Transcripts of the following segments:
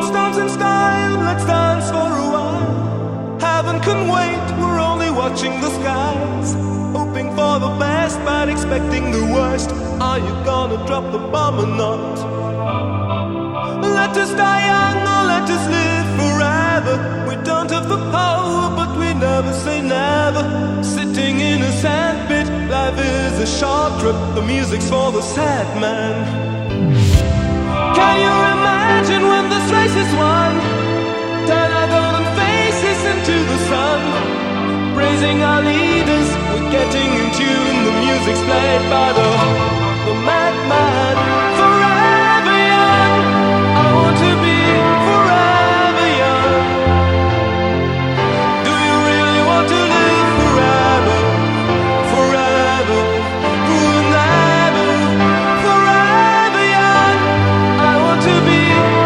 Let's dance in style, let's dance for a while. Heaven can wait, we're only watching the skies. Hoping for the best, but expecting the worst. Are you gonna drop the bomb or not? Let us die young or let us live forever. We don't have the power, but we never say never. Sitting in a sandpit, life is a short trip. The music's for the sad man. Can you imagine when this race is won? Turn our golden faces into the sun. Praising our leaders, we're getting in tune. The music's played by the madman. Forever young, I want to be forever young. Do you really want to live forever? Forever, forever, forever young. I want to be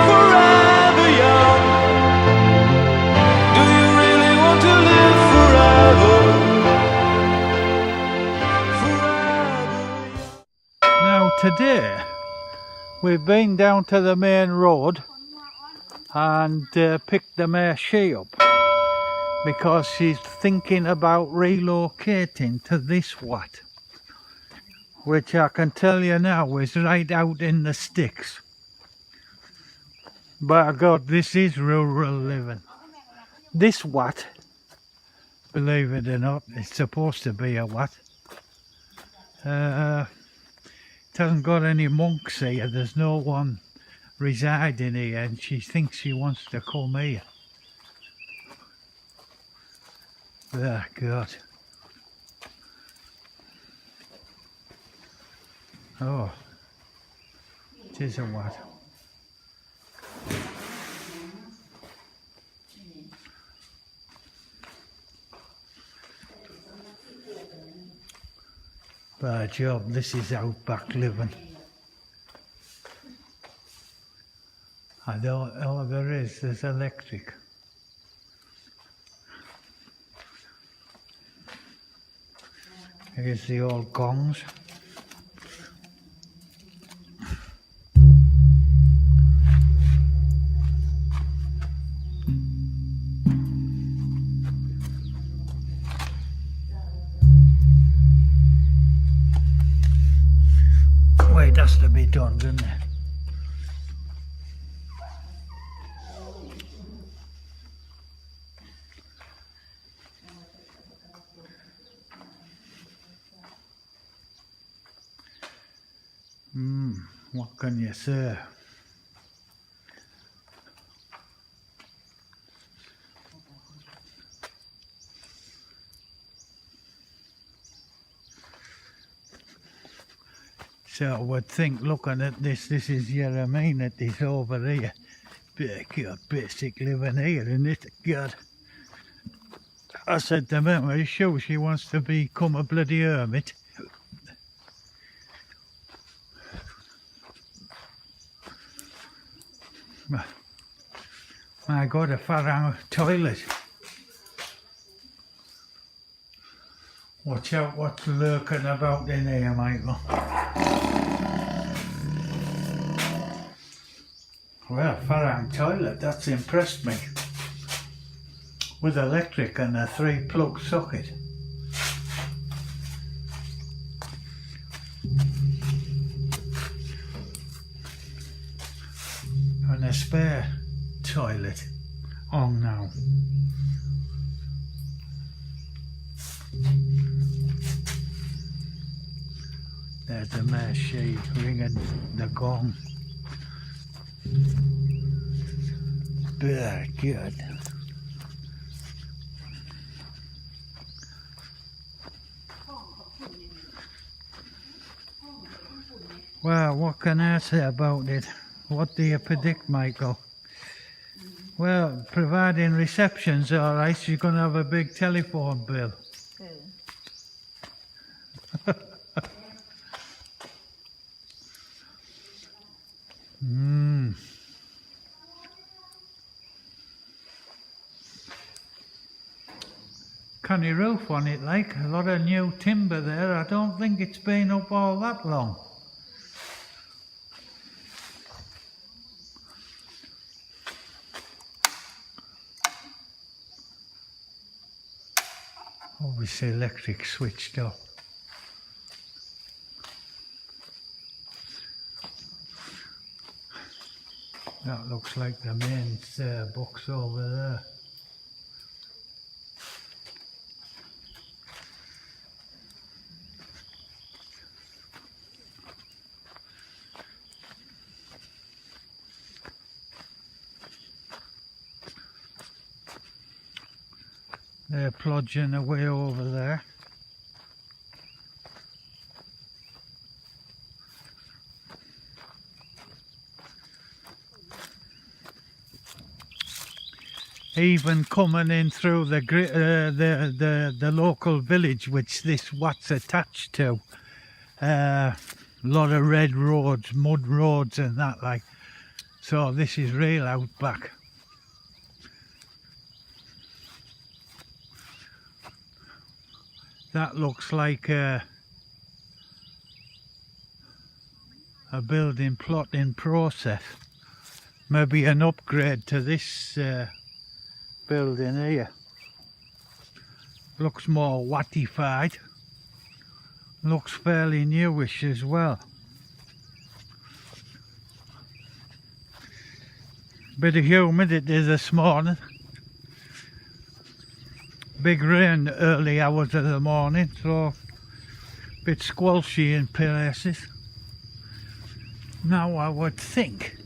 forever young. Do you really want to live forever? Now today we've been down to the main road and picked the Maichi up because she's thinking about relocating to this Wat, which I can tell you now is right out in the sticks. By God, this is rural living. This Wat, believe it or not, it's supposed to be a Wat. It hasn't got any monks here, there's no one residing here, and she thinks she wants to come here. Oh God. Oh, it is a Wat. By job, this is outback living. And all there is electric. Here's the old gongs. It has to be done, doesn't it? What can you say? So I would think, looking at this is Yeremin, it is over here. Basic living here, isn't it? God. I said to her, are you sure she wants to become a bloody hermit? My God, a Farang toilet. Watch out what's lurking about in here, Michael. Well, Farang toilet, that's impressed me. With electric and a 3-plug socket. And a spare toilet on now. There's the Maichi ringing the gong. Very good. Well, what can I say about it? What do you predict, Michael? Well, providing reception's alright, she's going to have a big telephone bill. Canny roof on it, like a lot of new timber there. I don't think it's been up all that long. Obviously electric switched off. That looks like the main box over there. They're plodging away over there. Even coming in through the local village, which this what's attached to, a lot of red roads, mud roads and that like. So this is real outback. That looks like a building plot in process. Maybe an upgrade to this building here. Looks more wattified. Looks fairly newish as well. Bit of humidity this morning. Big rain early hours of the morning, so a bit squelchy in places. Now I would think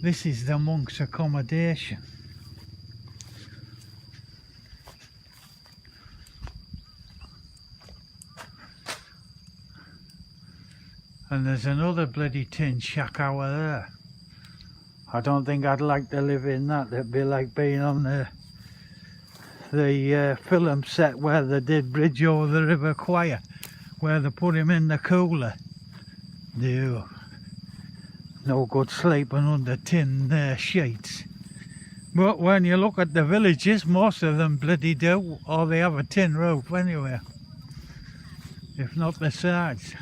this is the monks' accommodation. And there's another bloody tin shack over there. I don't think I'd like to live in that. It'd be like being on the film set where they did Bridge Over the River Kwai, where they put him in the cooler. No good sleeping under tin sheets. But when you look at the villages, most of them bloody do, or they have a tin roof anyway, if not the sides.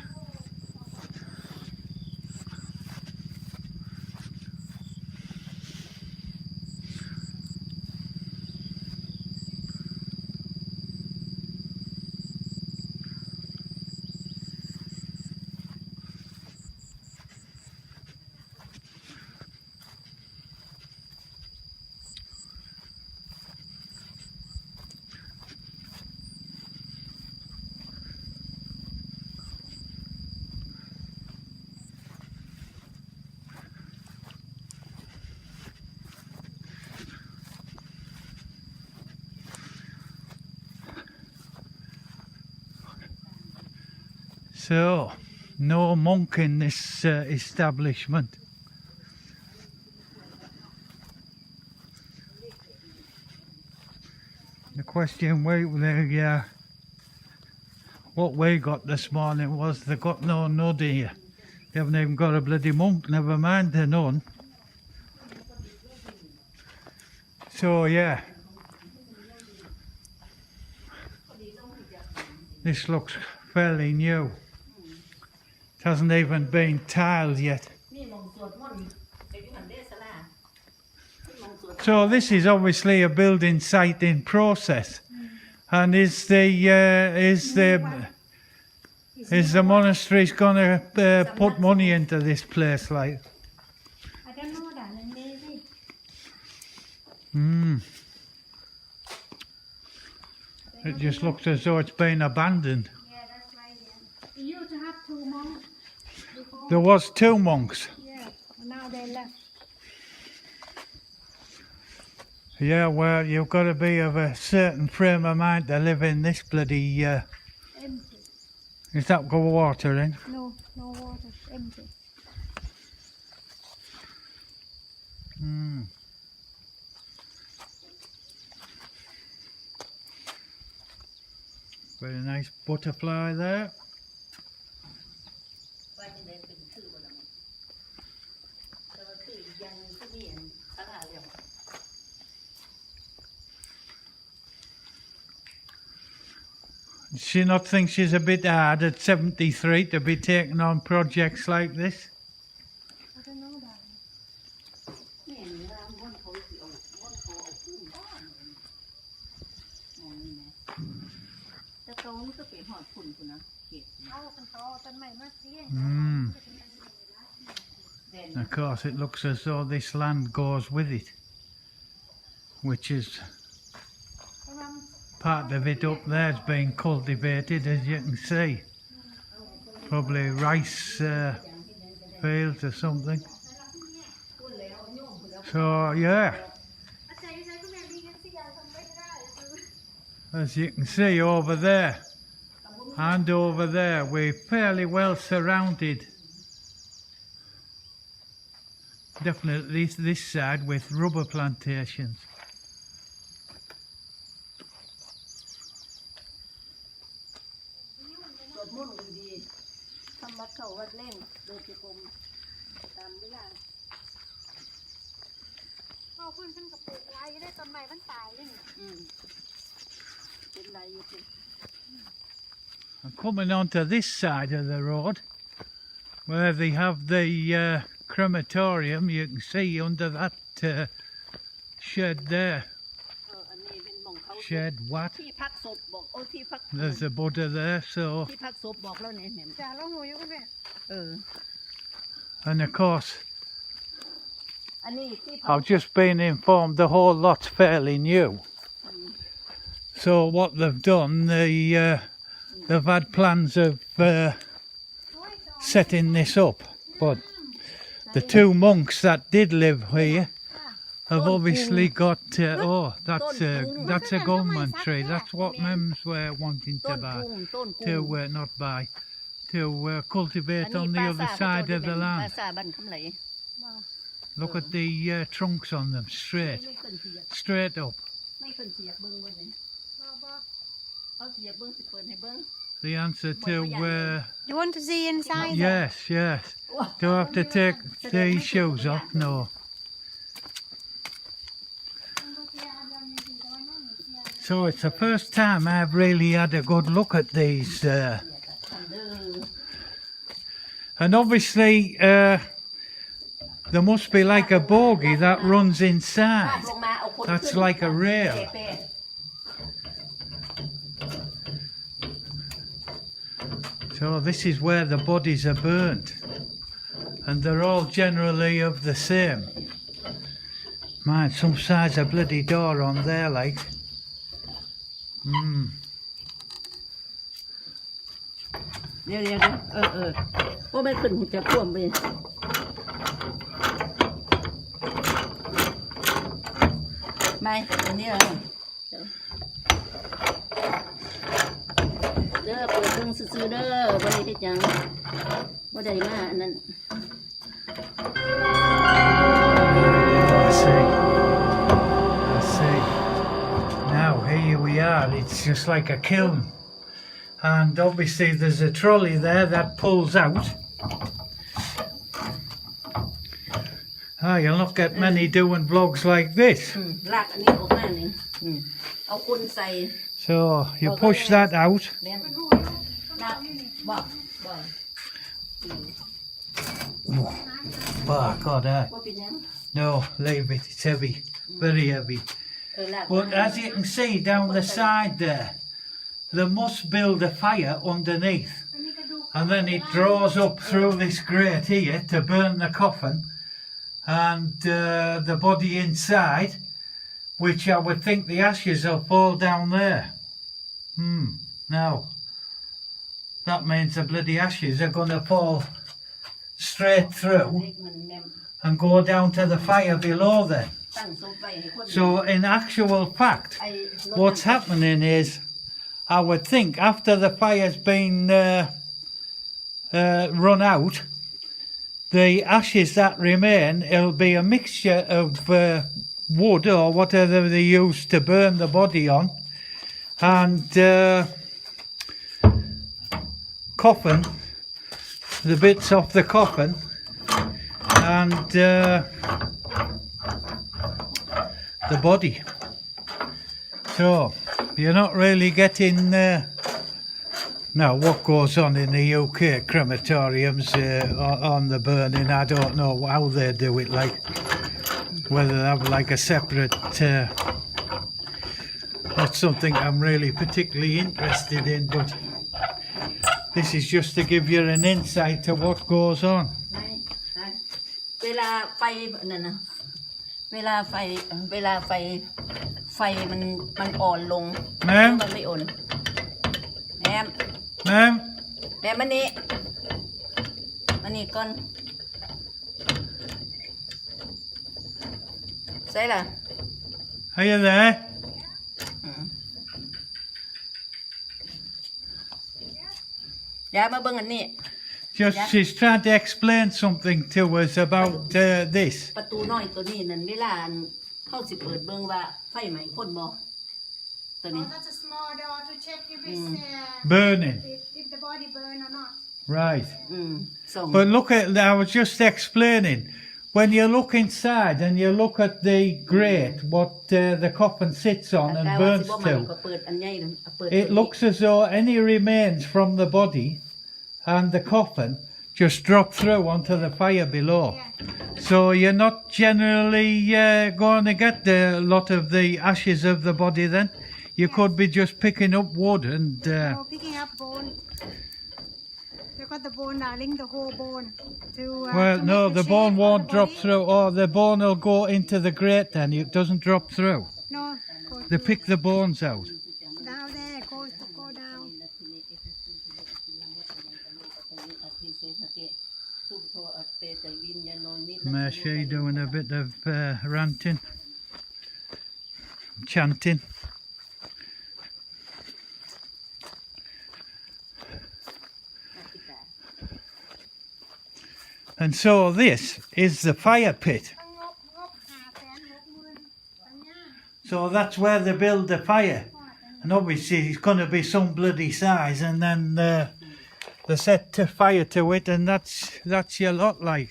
So, no monk in this establishment. The question what we got this morning was they got no nun here. They haven't even got a bloody monk, never mind the nun. So yeah, this looks fairly new. It hasn't even been tiled yet. So this is obviously a building site in process. And is the monastery going to put money into this place, like? I don't know that, maybe. It just looks as though it's been abandoned. Yeah, that's right. Yeah. You used to have 2 monks before. There was 2 monks. Yeah, now they left. Yeah, well, you've got to be of a certain frame of mind to live in this bloody... Empty. Is that got water in? No water. Empty. Very nice butterfly there. Does she not think she's a bit hard at 73 to be taking on projects like this? I don't know that. แต่โตมันก็เป็นหอดฝุ่นคุณนะเก็บ เอาต้นใหม่มาเลี้ยง Of course, it looks as though this land goes with it, which is part of it up there is being cultivated, as you can see. Probably rice fields or something. So yeah, as you can see over there and over there, we're fairly well surrounded. Definitely this side with rubber plantations. สวดมนต์ดีๆทำวัดเข้าวัดเล่นเดินจงกรมตามเวลา เอาขึ้นกับปลูกไว้ได้ต้นใหม่มันตายเลยนี่ เป็นไรอยู่เป็น I'm coming onto this side of the road where they have the crematorium. You can see under that shed there. อันนี้เป็นหม่องเขา Shed what? ที่พักศพบอกโอ้ที่พัก There's a Buddha there, so ที่พักศพบอกแล้วเนี่ยแหม่ จ่าเราหูอยู่คุณแม่ and of course อันนี้ที่พัก I've just been informed the whole lot's fairly new. So what they've done, they've had plans of setting this up, but the two monks that did live here have obviously got. Oh, that's a government tree. That's what Mems were wanting ต้ to น buy, กุ้งต้นกุ้ง to not buy, to cultivate on the other side of the ปรา land. สาทบ้านคำไหล Look at the trunks on them, ไม่ straight เพิ่นเสียบ straight up. ไม่เพิ่นเสียบเบิ้งบนนี้เอาเสียบเบิ้งสิเปิดให้เบิ้ง The answer to You want to see inside yes. Do I have to take the shoes off? No. So it's the first time I've really had a good look at these, and obviously there must be like a bogie that runs ภาพ inside. ลงมาเอาคน That's ขึ้น like a rail. เป๊ะ So this is where the bodies are burnt, and they're all generally of the same. Man, some size of bloody door on there, like. เดี๋ยวเพราะไม่ขึ้นหูจะท่วมไปไม่อันนี้เหรอเด้อเปิดเบิ่งซื่อๆเด้อบ่ได้เฮ็ดหยังบ่ได้มาอันนั้น I see. Now here we are. It's just like a kiln, and obviously there's a trolley there that pulls out. You'll not get many doing vlogs like this. ลากอันนี้ออกมานี่เอาคนใส่ So you push that out. แม่นลากบ่บ่ Oh God, บ่เป็นหยัง no, leave it. It's heavy, very heavy. ลาก But as you can see down the side there, they must build a fire underneath, and then it draws up through this grate here to burn the coffin and the body inside, which I would think the ashes will fall down there. Now, that means the bloody ashes are going to fall straight through มันแม่น and go down to the fire below then. ตั้งศพไว้ให้คน So in actual fact, ไอ้รถ what's happening is, I would think after the fire's been run out, the ashes that remain, it'll be a mixture of wood or whatever they use to burn the body on, and coffin, the bits off the coffin, and the body. So you're not really getting now what goes on in the UK crematoriums on the burning. I don't know how they do it, like whether they have like a separate not something I'm really particularly interested in, but this is just to give you an insight to what goes on. เวลาไฟนั่นนะเวลาไฟมันอ่อนลง แม่ มันไม่อ่อนแม่ Ma'am, มันนี่ก่อนใช่ล่ะ are you there? อย่ามาเบิ่งอันนี้ Just Yeah. she's trying to explain something to us about this. ประตูน้อยตัวนี้นั่นเวลาเข้าสิเปิดเบิ่งว่าไฟไหม้คนบ่ตัวนี้ Oh, that's a small door to check if it's Burning. if the body burn or not. Right. ส่ง But look at, I was just explaining, when you look inside and you look at the grate, what the coffin sits on and แต่ว่า burns สิบ่ไหม้ to, ก็เปิดอันใหญ่นั่นเปิด it looks as though any remains from the body and the coffin just drop through onto the fire below. So you're not generally going to get a lot of the ashes of the body then. You could be just picking up wood and... Oh, picking up bone. They've got the bone, darling, the whole bone. well, to no, make the shape bone of won't the drop body. through, or the bone will go into the grate then, it doesn't drop through. No, go They pick the bones out. down there, go down. Maichi doing a bit of ranting, chanting. And so this is the fire pit. So that's where they build the fire. And obviously it's going to be some bloody size, and then they set to fire to it, and that's your lot like.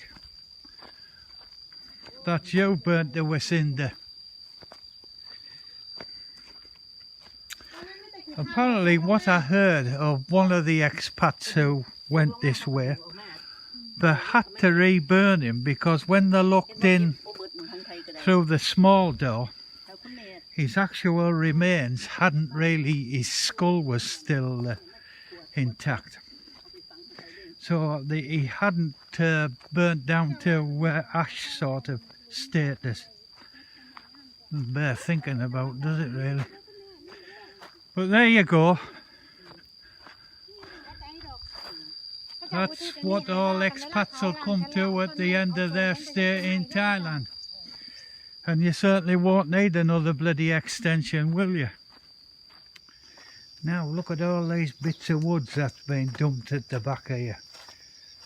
That's you burnt to a cinder. Apparently what I heard of one of the expats who went this way, they had to re-burn him because when they looked in through the small door, his actual remains hadn't really, his skull was still intact. So he hadn't burnt down to ash sort of status. Bear thinking about, does it really? But there you go. That's what all expats will come to at the end of their stay in Thailand. And you certainly won't need another bloody extension, will you? Now look at all these bits of woods that's been dumped at the back of here.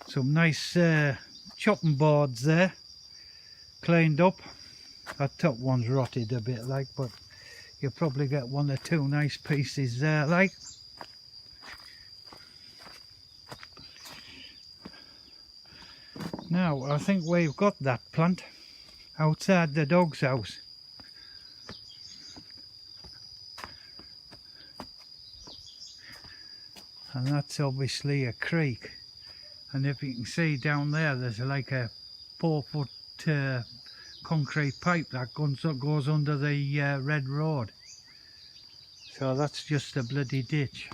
Some nice chopping boards there, cleaned up. That top one's rotted a bit like, but you'll probably get one or two nice pieces there like. Now I think we've got that plant outside the dog's house. And that's obviously a creek. And if you can see down there, there's like a 4-foot concrete pipe that goes under the red road. So that's just a bloody ditch.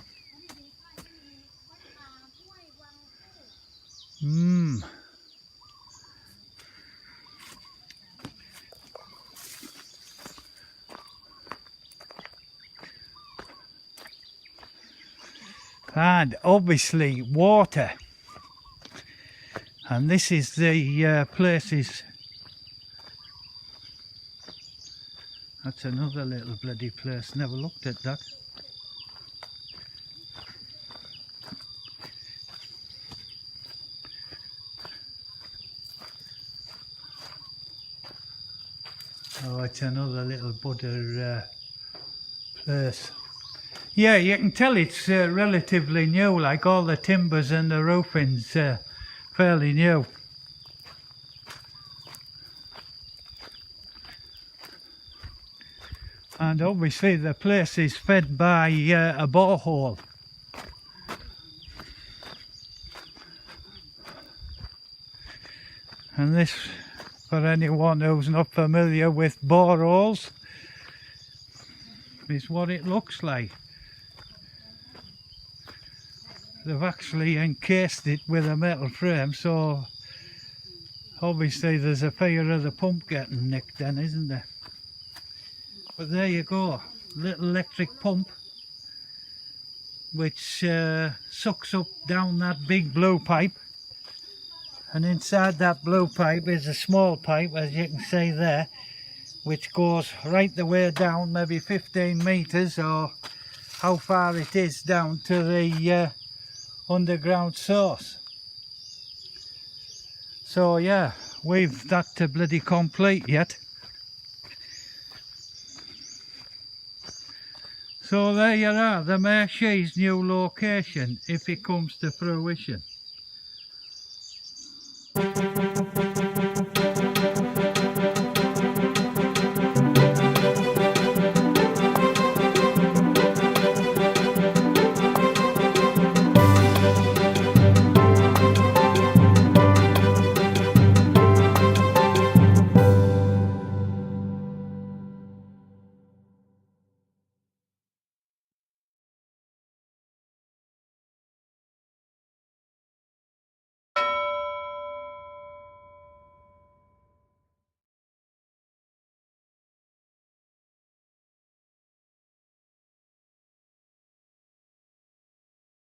And obviously water. And this is the places. That's another little bloody place, never looked at that. Oh, it's another little butter place. Yeah, you can tell it's relatively new, like all the timbers and the roofing's fairly new. And obviously the place is fed by a borehole. And this, for anyone who's not familiar with boreholes, is what it looks like. They've actually encased it with a metal frame, so obviously there's a fear of the pump getting nicked then, isn't there? But there you go, little electric pump which sucks up down that big blue pipe, and inside that blue pipe is a small pipe, as you can see there, which goes right the way down, maybe 15 meters or how far it is down to the underground source. So yeah, we've that to bloody complete yet. So there you are, the Maichi's new location if it comes to fruition.